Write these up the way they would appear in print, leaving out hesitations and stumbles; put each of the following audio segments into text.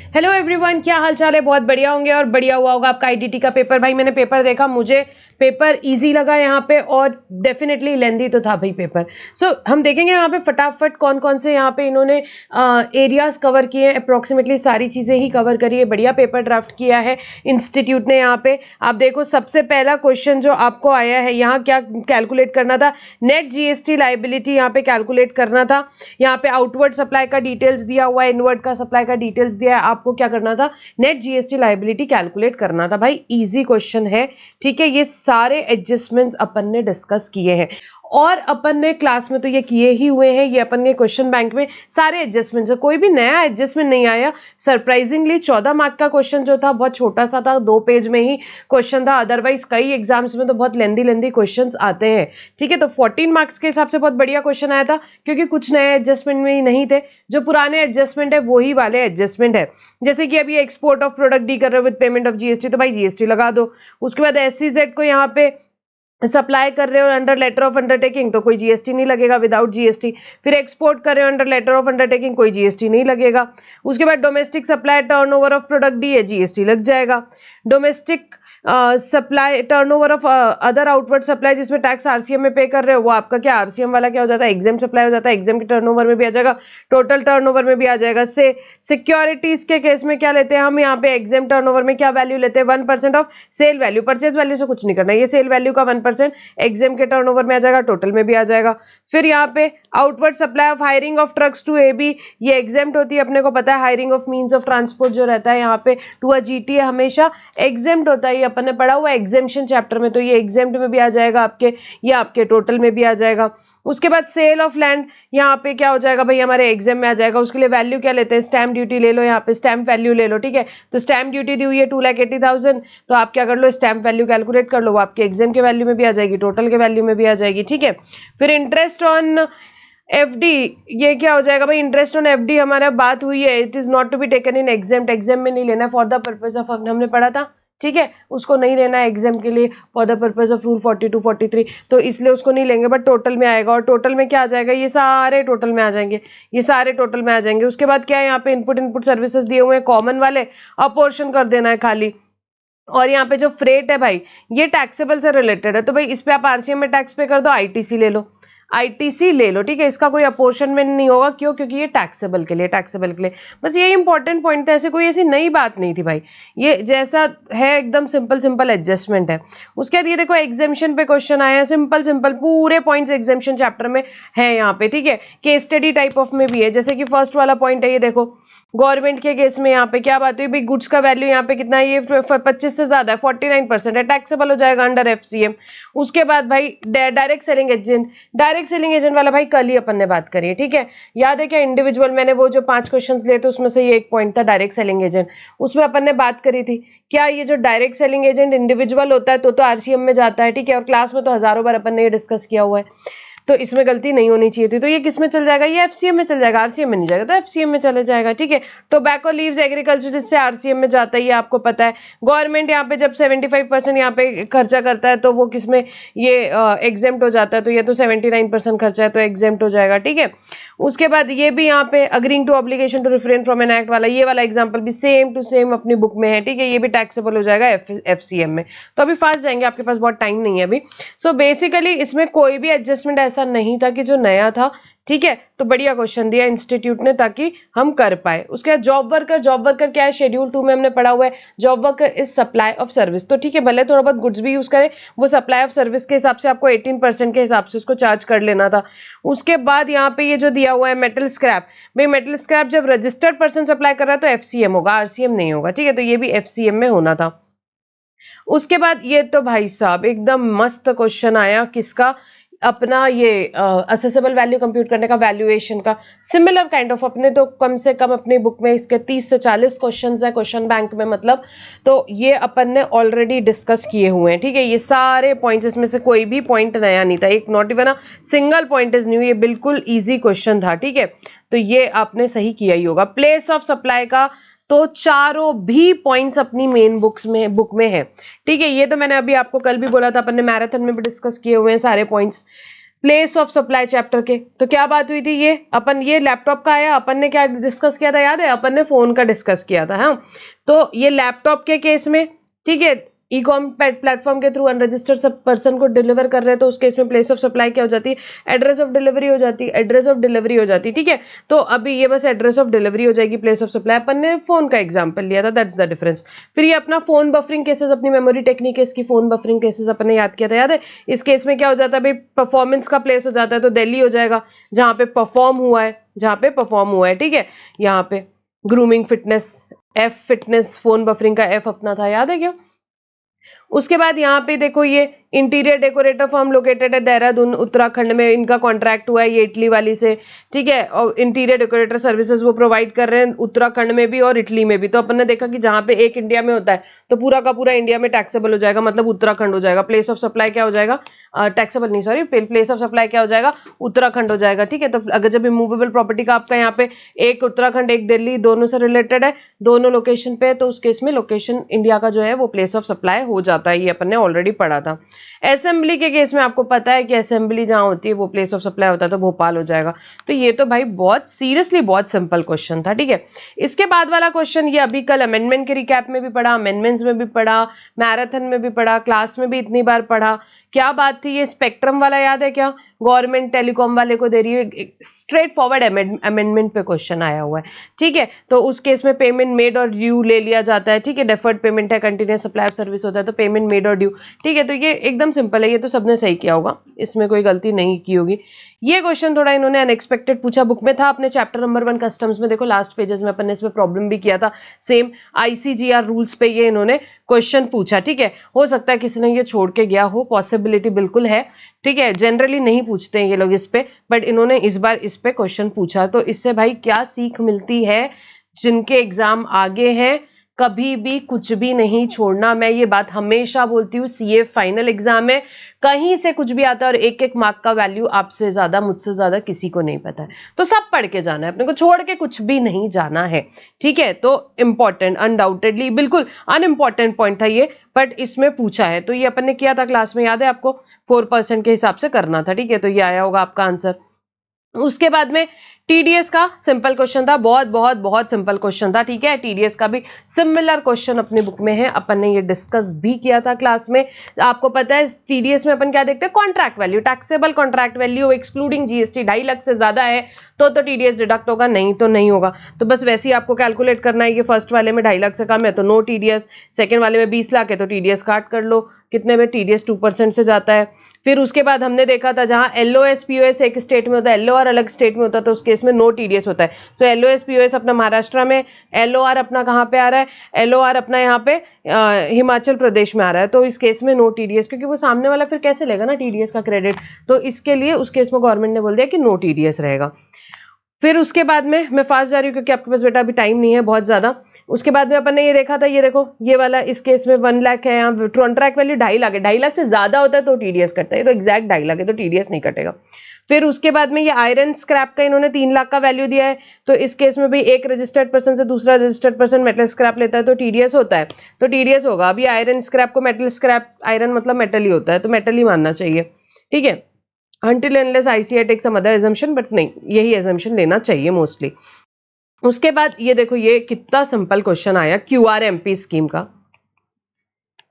Hello everyone, क्या हाल चाल है? बहुत बढ़िया होंगे और बढ़िया हुआ होगा आपका आईडीटी का पेपर। भाई मैंने पेपर देखा, मुझे पेपर इजी लगा यहाँ पे और डेफिनेटली लेंदी तो था भाई पेपर। हम देखेंगे यहाँ पे फटाफट कौन कौन से यहाँ पे इन्होंने एरियाज कवर किए हैं। अप्रोक्सीमेटली सारी चीज़ें ही कवर करी है। बढ़िया पेपर ड्राफ्ट किया है इंस्टीट्यूट ने। यहाँ पे आप देखो, सबसे पहला क्वेश्चन जो आपको आया है, यहाँ क्या कैलकुलेट करना था? नेट जीएसटी लाइबिलिटी यहाँ पे कैलकुलेट करना था। यहाँ पे आउटवर्ड सप्लाई का डिटेल्स दिया हुआ है, इनवर्ड का सप्लाई का डिटेल्स दिया है। आपको क्या करना था? नेट जीएसटी लायबिलिटी कैलकुलेट करना था। भाई इजी क्वेश्चन है, ठीक है। ये सारे एडजस्टमेंट्स अपन ने डिस्कस किए हैं और अपन ने क्लास में तो ये किए ही हुए हैं। ये अपन ने क्वेश्चन बैंक में सारे एडजस्टमेंट्स है, कोई भी नया एडजस्टमेंट नहीं आया। सरप्राइजिंगली 14 मार्क का क्वेश्चन जो था बहुत छोटा सा था, 2 पेज में ही क्वेश्चन था। अदरवाइज कई एग्जाम्स में तो बहुत लेंदी क्वेश्चंस आते हैं, ठीक है। तो 14 मार्क्स के हिसाब से बहुत बढ़िया क्वेश्चन आया था, क्योंकि कुछ नए एडजस्टमेंट में ही नहीं थे। जो पुराने एडजस्टमेंट है वही वाले एडजस्टमेंट है। जैसे कि अभी एक्सपोर्ट ऑफ प्रोडक्ट डी कर रहे हो विद पेमेंट ऑफ जीएसटी, तो भाई जीएसटी लगा दो। उसके बाद एससीजेड को यहाँ पे सप्लाई कर रहे हो अंडर लेटर ऑफ अंडरटेकिंग, तो कोई जीएसटी नहीं लगेगा, विदाउट जीएसटी। फिर एक्सपोर्ट कर रहे हो अंडर लेटर ऑफ अंडरटेकिंग, कोई जीएसटी नहीं लगेगा। उसके बाद domestic supply turnover of product D है, जीएसटी लग जाएगा। Domestic supply turnover of other outward supply, जिसमें टैक्स आरसीएम में पे कर रहे हो, वो आपका क्या आरसीएम वाला क्या हो जाता है? एग्जाम सप्लाई हो जाता है। एग्जाम के टर्नओवर में भी आ जाएगा, टोटल टर्नओवर में भी आ जाएगा। से सिक्योरिटीज के केस में क्या लेते हैं हम? यहाँ पे एग्जाम टर्नओवर में क्या वैल्यू लेते हैं? 1% off sale value. Purchase value से कुछ नहीं करना, ये सेल वैल्यू का 1% एग्जाम के टर्नओवर में आ जाएगा, टोटल में भी आ जाएगा। फिर यहाँ पे outward supply of hiring of trucks to AB, ये एग्जाम्प्ट होती है, अपने को पता है। Hiring of means of transport जो रहता है यहाँ पे टू अ जीटी हमेशा एग्जाम्प्ट होता है। ये अपन ने पढ़ा हुआ है एग्जाम्पशन चैप्टर में, तो ये एग्जाम्प्ट में भी आ जाएगा आपके, ये आपके टोटल में भी आ जाएगा। उसके बाद सेल ऑफ लैंड, यहाँ पे क्या हो जाएगा भाई? हमारे एग्जाम में आ जाएगा। उसके लिए वैल्यू क्या लेते हैं? स्टैम्प ड्यूटी ले लो, यहाँ पे स्टैम्प वैल्यू ले लो, ठीक है। तो स्टैम्प ड्यूटी दी हुई है 2,80,000, तो आप क्या कर लो? स्टैम्प वैल्यू कैलकुलेट कर लो, वो आपके एग्जाम के वैल्यू में भी आ जाएगी, टोटल के वैल्यू में भी आ जाएगी, ठीक है। फिर इंटरेस्ट ऑन एफडी, ये क्या हो जाएगा भाई? इंटरेस्ट ऑन एफडी हमारा बात हुई है, it is not to be taken in exam. Exam में नहीं लेना, फॉर द पर्पज ऑफ, हमने पढ़ा था, ठीक है। उसको नहीं लेना है एग्जाम के लिए, for the purpose of rule 42 43, तो इसलिए उसको नहीं लेंगे। बट टोटल में आएगा, और टोटल में क्या आ जाएगा? ये सारे टोटल में आ जाएंगे, ये सारे टोटल में आ जाएंगे। उसके बाद क्या है? यहाँ पे इनपुट सर्विसेज दिए हुए हैं कॉमन वाले, अपोर्शन कर देना है खाली। और यहाँ पे जो फ्रेट है भाई, ये टैक्सेबल से रिलेटेड है, तो भाई इस पे आप आरसीएम में टैक्स पे कर दो, आईटीसी ले लो, आईटीसी ले लो, ठीक है। इसका कोई अपोर्शनमेंट नहीं होगा, क्यों? क्योंकि ये टैक्सेबल के लिए, टैक्सेबल के लिए। बस ये इंपॉर्टेंट पॉइंट है, ऐसे कोई ऐसी नई बात नहीं थी भाई, ये जैसा है एकदम सिंपल सिंपल एडजस्टमेंट है। उसके बाद ये देखो एग्जाम्शन पे क्वेश्चन आया, सिंपल सिंपल पूरे पॉइंट्स एग्जाम्शन चैप्टर में है यहाँ पे, ठीक है। केस स्टडी टाइप ऑफ में भी है। जैसे कि फर्स्ट वाला पॉइंट है, ये देखो गवर्नमेंट के केस में यहाँ पे क्या बात हुई भाई? गुड्स का वैल्यू यहाँ पे कितना है? ये 25 से ज्यादा है, 49% है, टैक्सेबल हो जाएगा अंडर एफसीएम। उसके बाद भाई direct selling agent, direct selling agent वाला भाई कल ही अपन ने बात करी है, ठीक है। याद है क्या? इंडिविजुअल, मैंने वो जो 5 क्वेश्चन लिए थे उसमें से ये एक पॉइंट था डायरेक्ट सेलिंग एजेंट, उसमें अपन ने बात करी थी। क्या ये जो डायरेक्ट सेलिंग एजेंट इंडिविजुअल होता है तो आरसीएम में जाता है, ठीक है। और क्लास में तो हजारों बार अपन ने ये डिस्कस किया हुआ है, तो इसमें गलती नहीं होनी चाहिए थी। तो ये किस में चल जाएगा? ये एफसीएम में चल जाएगा, आरसीएम में नहीं जाएगा, तो एफसीएम में चले जाएगा, ठीक है। टोबैको लीव्स एग्रीकल्चर से आरसीएम में जाता है, ये आपको पता है। गवर्नमेंट यहाँ पे जब 75% यहाँ पे खर्चा करता है, तो वो किसमें? ये एग्जेम्प्ट हो जाता है, तो ये तो 79% खर्चा है, तो एग्जेम्प्ट हो जाएगा, ठीक है। उसके बाद ये भी यहाँ पे agreeing to obligation to refrain from an act वाला, ये वाला एग्जाम्पल भी सेम टू सेम अपनी बुक में है, ठीक है। ये भी टैक्सेबल हो जाएगा एफसीएम में। तो अभी फास्ट जाएंगे, आपके पास बहुत टाइम नहीं है अभी। सो बेसिकली इसमें कोई भी एडजस्टमेंट ऐसा नहीं था कि जो नया था, ठीक है। तो बढ़िया क्वेश्चन दिया इंस्टीट्यूट ने ताकि हम कर पाए। उसके बाद जॉब वर्कर, जॉब वर्कर क्या है? शेड्यूल 2 में हमने पढ़ा हुआ है, job worker is supply of service, तो ठीक है, भले थोड़ा बहुत गुड्स भी यूज करे, वो सप्लाई ऑफ सर्विस के हिसाब से आपको 18% के हिसाब से उसको चार्ज कर लेना था। उसके बाद यहाँ पे ये जो दिया हुआ है मेटल स्क्रैप, भाई मेटल स्क्रैप जब रजिस्टर्ड पर्सन सप्लाई कर रहा है तो एफसीएम होगा, आरसीएम नहीं होगा, ठीक है। तो ये भी एफसीएम में होना था। उसके बाद ये तो भाई साहब एकदम मस्त क्वेश्चन आया, किसका? अपना ये असेसेबल वैल्यू कंप्यूट करने का, वैल्यूएशन का, सिमिलर काइंड ऑफ। अपने तो कम से कम अपनी बुक में इसके 30 से 40 क्वेश्चंस है क्वेश्चन बैंक में, मतलब तो ये अपन ने ऑलरेडी डिस्कस किए हुए हैं, ठीक है। ये सारे पॉइंट्स, इसमें से कोई भी पॉइंट नया नहीं था, एक not even a single point is new, ये बिल्कुल ईजी क्वेश्चन था, ठीक है। तो ये आपने सही किया ही होगा। प्लेस ऑफ सप्लाई का तो चारों भी पॉइंट्स अपनी मेन बुक में है, ठीक है। ये तो मैंने अभी आपको कल भी बोला था, अपन ने मैराथन में भी डिस्कस किए हुए हैं सारे points. Place of supply chapter के। तो क्या बात हुई थी, ये लैपटॉप का आया, अपन ने क्या डिस्कस किया था याद है, अपन ने फोन का डिस्कस किया था। हाँ, तो ये लैपटॉप के केस में, ठीक है, ई कॉम प्लेटफॉर्म के थ्रू अनरजिस्टर्ड सब पर्सन को डिलीवर कर रहे हैं, तो उस केस में प्लेस ऑफ सप्लाई क्या हो जाती है, एड्रेस ऑफ डिलीवरी हो जाती है, एड्रेस ऑफ डिलीवरी हो जाती है। ठीक है, तो अभी ये बस एड्रेस ऑफ डिलीवरी हो जाएगी, प्लेस ऑफ सप्लाई अपन ने फोन का एग्जांपल लिया था, दैट्स द डिफरेंस। फिर ये अपना फोन बफरिंग केसेस, अपनी मेमोरी टेक्निक है इसकी, फोन बफरिंग केसेस अपन ने याद किया था, याद है। इस केस में क्या हो जाता है भाई, परफॉर्मेंस का प्लेस हो जाता है, तो दिल्ली हो जाएगा जहां पे परफॉर्म हुआ है, जहां पे परफॉर्म हुआ है। ठीक है, यहाँ पे grooming fitness, F fitness, phone buffering का एफ अपना था, याद है क्या। उसके बाद यहाँ पे देखो, ये इंटीरियर डेकोरेटर फर्म लोकेटेड है देहरादून उत्तराखंड में, इनका कॉन्ट्रैक्ट हुआ है ये इटली वाली से। ठीक है, और इंटीरियर डेकोरेटर सर्विसेज वो प्रोवाइड कर रहे हैं उत्तराखंड में भी और इटली में भी। तो अपन ने देखा कि जहाँ पे एक इंडिया में होता है तो पूरा का पूरा इंडिया में टैक्सेबल हो जाएगा, मतलब उत्तराखंड हो जाएगा। प्लेस ऑफ सप्लाई क्या हो जाएगा, टैक्सेबल नहीं, सॉरी, प्लेस ऑफ सप्लाई क्या हो जाएगा, उत्तराखंड हो जाएगा। ठीक है, तो अगर जब इमूवेबल प्रॉपर्टी का आपका यहाँ पे एक उत्तराखंड एक दिल्ली दोनों से रिलेटेड है, दोनों लोकेशन पे, तो उस केस में लोकेशन इंडिया का जो है वो प्लेस ऑफ सप्लाई हो जाता है, ये अपन ने ऑलरेडी पढ़ा था। असेंबली के केस में आपको पता है कि असेंबली जहां होती है वो प्लेस ऑफ सप्लाई होता है, तो भोपाल हो जाएगा। तो ये तो भाई बहुत सीरियसली बहुत सिंपल क्वेश्चन था। ठीक है, इसके बाद वाला क्वेश्चन ये अभी कल अमेंडमेंट के रिकैप में भी पढ़ा, अमेंडमेंट्स में भी पढ़ा, मैराथन में भी पढ़ा, क्लास में भी इतनी बार पढ़ा। क्या बात थी, ये स्पेक्ट्रम वाला याद है क्या, गवर्नमेंट टेलीकॉम वाले को दे रही है, स्ट्रेट फॉरवर्ड अमेंडमेंट पे क्वेश्चन आया हुआ है। ठीक है, तो उस केस में पेमेंट मेड और ड्यू ले लिया जाता है। ठीक है, डेफर्ड पेमेंट है, कंटिन्यूअस सप्लाई ऑफ सर्विस होता है, तो पेमेंट मेड और ड्यू। ठीक है, तो ये एकदम सिंपल है, ये तो सबने सही किया होगा, इसमें कोई गलती नहीं की होगी। ये क्वेश्चन थोड़ा इन्होंने अनएक्सपेक्टेड पूछा, बुक में था अपने चैप्टर नंबर 1 कस्टम्स में, देखो लास्ट पेजेस में अपन ने इसमें प्रॉब्लम भी किया था, सेम ICGR रूल्स पे ये इन्होंने क्वेश्चन पूछा। ठीक है, हो सकता है किसी ने ये छोड़ के गया हो, पॉसिबिलिटी बिल्कुल है। ठीक है, जनरली नहीं पूछते हैं ये लोग इस पे, बट इन्होंने इस बार इस पे क्वेश्चन पूछा, तो इससे भाई क्या सीख मिलती है, जिनके एग्जाम आगे हैं कभी भी कुछ भी नहीं छोड़ना। मैं ये बात हमेशा बोलती हूँ, CA फाइनल एग्जाम है, कहीं से कुछ भी आता है और एक एक मार्क का वैल्यू आपसे ज्यादा मुझसे ज्यादा किसी को नहीं पता है, तो सब पढ़ के जाना है, अपने को छोड़ के कुछ भी नहीं जाना है। ठीक है, तो इंपॉर्टेंट, अनडाउटेडली बिल्कुल अनइम्पॉर्टेंट पॉइंट था ये, बट इसमें पूछा है, तो ये अपन ने किया था क्लास में, याद है आपको, 4% के हिसाब से करना था। ठीक है, तो ये आया होगा आपका आंसर। उसके बाद में TDS का सिंपल क्वेश्चन था, बहुत बहुत बहुत सिंपल क्वेश्चन था। ठीक है, TDS का भी सिमिलर क्वेश्चन अपने बुक में है, अपन ने ये डिस्कस भी किया था क्लास में। आपको पता है TDS में अपन क्या देखते हैं, contract value, taxable contract value excluding GST 2.5 lakh से ज्यादा है तो TDS डिडक्ट होगा, नहीं तो नहीं होगा। तो बस वैसे ही आपको कैलकुलेट करना है, ये फर्स्ट वाले में 2.5 लाख से कम है तो नो TDS, सेकेंड वाले में 20 लाख है तो TDS काट कर लो, कितने में TDS 2% से जाता है। फिर उसके बाद हमने देखा था जहां LOS POS एक स्टेट में होता है, LOR अलग स्टेट में होता है, तो उस केस में नो TDS होता है। सो LOS POS अपना महाराष्ट्र में, LOR अपना कहाँ पे आ रहा है, LOR अपना यहाँ पे हिमाचल प्रदेश में आ रहा है, तो इस केस में नो TDS, क्योंकि वो सामने वाला फिर कैसे लेगा ना TDS का क्रेडिट, तो इसके लिए उस केस में गवर्नमेंट ने बोल दिया कि नो TDS रहेगा। फिर उसके बाद में मैं फास्ट जा रही हूँ क्योंकि आपके पास बेटा अभी टाइम नहीं है बहुत ज्यादा। उसके बाद में अपन ने ये देखा था, ये देखो ये वाला, इस केस में 1 लाख है, यहाँ कॉन्ट्रैक्ट वैल्यू 2.5 लाख है, 2.5 लाख से ज्यादा होता है तो TDS कटता है, तो एग्जैक्ट 2.5 लाख है तो TDS नहीं कटेगा। फिर उसके बाद में ये आयरन स्क्रैप का इन्होंने 3 लाख का वैल्यू दिया है, तो इस केस में भी एक रजिस्टर्ड पर्सन से दूसरा रजिस्टर्ड पर्सन मेटल स्क्रैप लेता है तो TDS होता है, तो TDS होगा। अभी आयरन स्क्रैप को मेटल स्क्रैप, आयरन मतलब मेटल ही होता है तो मेटल ही मानना चाहिए। ठीक है, until unless ICAI take some other assumption, but नहीं, यही assumption लेना चाहिए मोस्टली। उसके बाद ये देखो, ये कितना सिंपल क्वेश्चन आया QRMP स्कीम का।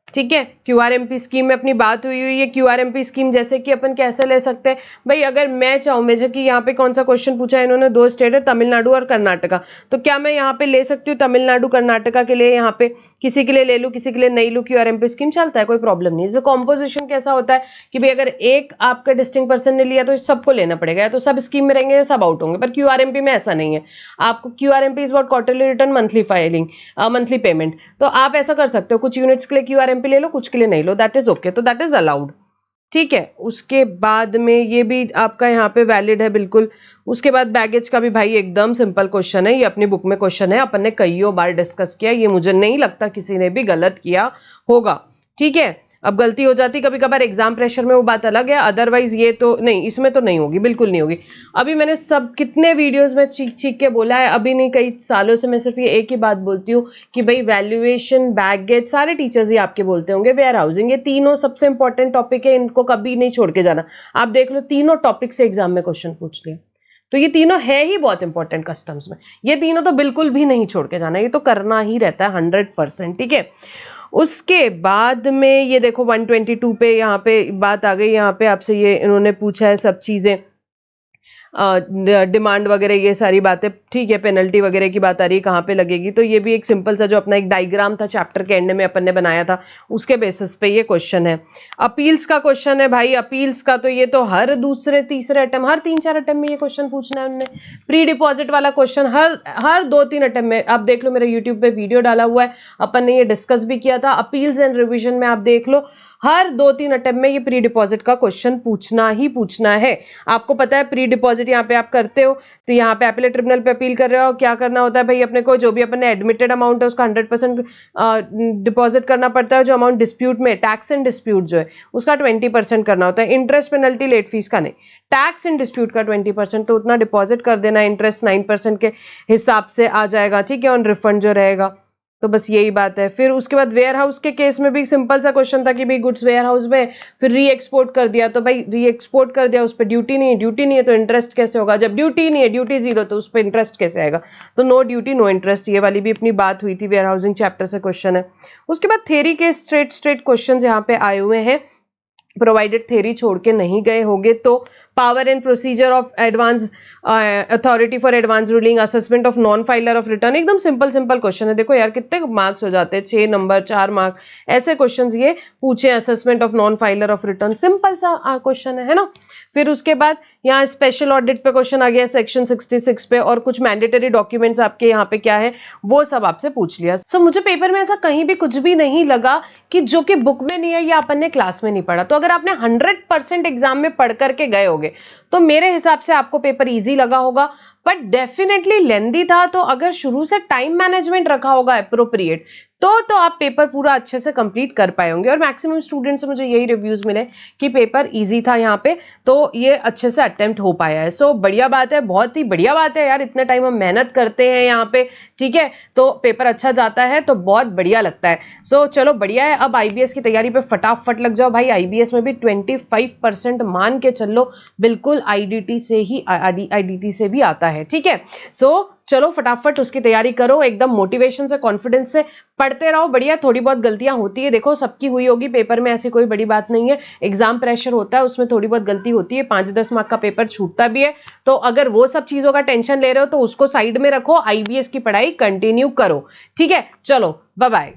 ठीक है, QRMP स्कीम में अपनी बात हुई है। QRMP स्कीम जैसे कि अपन कैसे ले सकते हैं भाई, अगर मैं चाहूँ, जैसे कि यहाँ पे कौन सा क्वेश्चन पूछा है इन्होंने, 2 स्टेट है तमिलनाडु और कर्नाटका, तो क्या मैं यहाँ पे ले सकती हूँ तमिलनाडु कर्नाटका के लिए, यहाँ पे किसी के लिए ले लूँ किसी के लिए नहीं लूँ, QRMP स्कीम चलता है, कोई प्रॉब्लम नहीं है। कॉम्पोजिशन कैसा होता है कि भाई अगर एक आपका डिस्टिंक्ट पर्सन ने लिया तो सबको लेना पड़ेगा, या तो सब स्कीम में रहेंगे या सब आउट होंगे, पर QRMP में ऐसा नहीं है। आपको QRMP is what, quarterly return monthly filing, monthly payment, तो आप ऐसा कर सकते हो, कुछ यूनिट्स के लिए QRMP ले लो, कुछ के लिए नहीं लो, दैट इज ओके, तो दैट इज अलाउड। ठीक है, उसके बाद में ये भी आपका यहाँ पे वैलिड है बिल्कुल। उसके बाद बैगेज का भी भाई एकदम सिंपल क्वेश्चन है, ये अपनी बुक में क्वेश्चन है, अपन ने कईयों बार डिस्कस किया, ये मुझे नहीं लगता किसी ने भी गलत किया होगा। ठीक है, अब गलती हो जाती कभी कभार एग्जाम प्रेशर में, वो बात अलग है, अदरवाइज ये तो नहीं, इसमें तो नहीं होगी, बिल्कुल नहीं होगी। अभी मैंने सब कितने वीडियोस में चीख चीख के बोला है, अभी नहीं कई सालों से मैं सिर्फ ये एक ही बात बोलती हूँ कि भाई वैल्यूएशन, बैक गेज, सारे टीचर्स ही आपके बोलते होंगे, वेयर हाउसिंग, ये तीनों सबसे इंपॉर्टेंट टॉपिक है, इनको कभी नहीं छोड़ के जाना। आप देख लो तीनों टॉपिक से एग्जाम में क्वेश्चन पूछ लिया, तो ये तीनों है ही बहुत इंपॉर्टेंट कस्टम्स में, ये तीनों तो बिल्कुल भी नहीं छोड़ के जाना, ये तो करना ही रहता है 100%, ठीक है। उसके बाद में ये देखो 122 पे यहाँ पे बात आ गई, यहाँ पे आपसे ये इन्होंने पूछा है सब चीजें, डिमांड वगैरह ये सारी बातें, ठीक है। पेनल्टी वगैरह की बात आ रही है कहाँ पे लगेगी, तो ये भी एक सिंपल सा जो अपना एक डायग्राम था चैप्टर के एंड में अपन ने बनाया था, उसके बेसिस पे ये क्वेश्चन है। अपील्स का क्वेश्चन है भाई, अपील्स का तो ये तो हर दूसरे तीसरे अटेम्प्ट, हर 3-4 अटेम्प्ट में ये क्वेश्चन पूछना है उन्होंने। प्री डिपॉजिट वाला क्वेश्चन हर 2-3 अटेम्प्ट में, आप देख लो मेरे यूट्यूब पे वीडियो डाला हुआ है, अपन ने ये डिस्कस भी किया था, अपील्स एंड रिविजन में आप देख लो, हर 2-3 अटेम्प्ट में ये प्री डिपॉजिट का क्वेश्चन पूछना ही पूछना है। आपको पता है प्री डिपॉजिट यहाँ पे आप करते हो, तो यहाँ पे अपीलेट ट्रिब्यूनल पे अपील कर रहे हो, क्या करना होता है भाई, अपने को जो भी अपन ने एडमिटेड अमाउंट है उसका 100% डिपॉजिट करना पड़ता है, जो अमाउंट डिस्प्यूट में, टैक्स इन डिस्प्यूट जो है उसका 20% करना होता है, इंटरेस्ट पेनल्टी लेट फीस का नहीं, टैक्स इन डिस्प्यूट का 20%, तो उतना डिपॉजिट कर देना, इंटरेस्ट 9% के हिसाब से आ जाएगा, ठीक है, ऑन रिफंड जो रहेगा। तो बस यही बात है। फिर उसके बाद वेयर हाउस के केस में भी सिंपल सा क्वेश्चन था कि भाई गुड्स वेयर हाउस में, फिर री एक्सपोर्ट कर दिया, तो भाई री एक्सपोर्ट कर दिया, उस पर ड्यूटी नहीं है, ड्यूटी नहीं है तो इंटरेस्ट कैसे होगा, जब ड्यूटी नहीं है, ड्यूटी जीरो, तो उस पर इंटरेस्ट कैसे आएगा, तो नो ड्यूटी नो इंटरेस्ट, ये वाली भी अपनी बात हुई थी, वेयर हाउसिंग चैप्टर से क्वेश्चन है। उसके बाद थ्योरी के स्ट्रेट क्वेश्चन यहाँ पे आए हुए हैं, प्रोवाइडेड थ्योरी छोड़ के नहीं गए होगे तो power and procedure of advance authority for advance ruling, assessment of non filer of return, एकदम सिंपल सिंपल क्वेश्चन है। देखो यार कितने मार्क्स हो जाते हैं, 6 नंबर 4 मार्क, ऐसे क्वेश्चंस ये पूछे, assessment of non filer of return, simple सा क्वेश्चन है ना। फिर उसके बाद यहाँ स्पेशल ऑडिट पे क्वेश्चन आ गया सेक्शन 66 पे, और कुछ मैंडेटरी डॉक्यूमेंट्स आपके यहाँ पे क्या है वो सब आपसे पूछ लिया। सो मुझे पेपर में ऐसा कहीं भी कुछ भी नहीं लगा कि जो कि बुक में नहीं है या अपन ने क्लास में नहीं पढ़ा। तो अगर आपने 100% एग्जाम में पढ़ करके गए होगे तो मेरे हिसाब से आपको पेपर इजी लगा होगा, बट डेफिनेटली लेंदी था। तो अगर शुरू से टाइम मैनेजमेंट रखा होगा अप्रोप्रिएट तो आप पेपर पूरा अच्छे से कंप्लीट कर पाए होंगे। और मैक्सिमम स्टूडेंट्स से मुझे यही रिव्यूज मिले कि पेपर इजी था यहाँ पे, तो ये अच्छे से अटेम्प्ट हो पाया है। सो बढ़िया बात है, बहुत ही बढ़िया बात है यार, इतने टाइम हम मेहनत करते हैं यहाँ पे, ठीक है, तो पेपर अच्छा जाता है तो बहुत बढ़िया लगता है। सो चलो बढ़िया है, अब आईबीएस की तैयारी पे फटाफट लग जाओ भाई। आईबीएस में भी 25% मान के चलो, बिल्कुल आईडीटी से भी आता है, ठीक है। सो चलो फटाफट उसकी तैयारी करो, एकदम मोटिवेशन से, कॉन्फिडेंस से पढ़ते रहो। बढ़िया, थोड़ी बहुत गलतियां होती है, देखो सबकी हुई होगी पेपर में, ऐसी कोई बड़ी बात नहीं है। एग्जाम प्रेशर होता है, उसमें थोड़ी बहुत गलती होती है, 5-10 मार्क का पेपर छूटता भी है। तो अगर वो सब चीजों का टेंशन ले रहे हो तो उसको साइड में रखो, आईबीएस की पढ़ाई कंटिन्यू करो, ठीक है। चलो बाय बाय।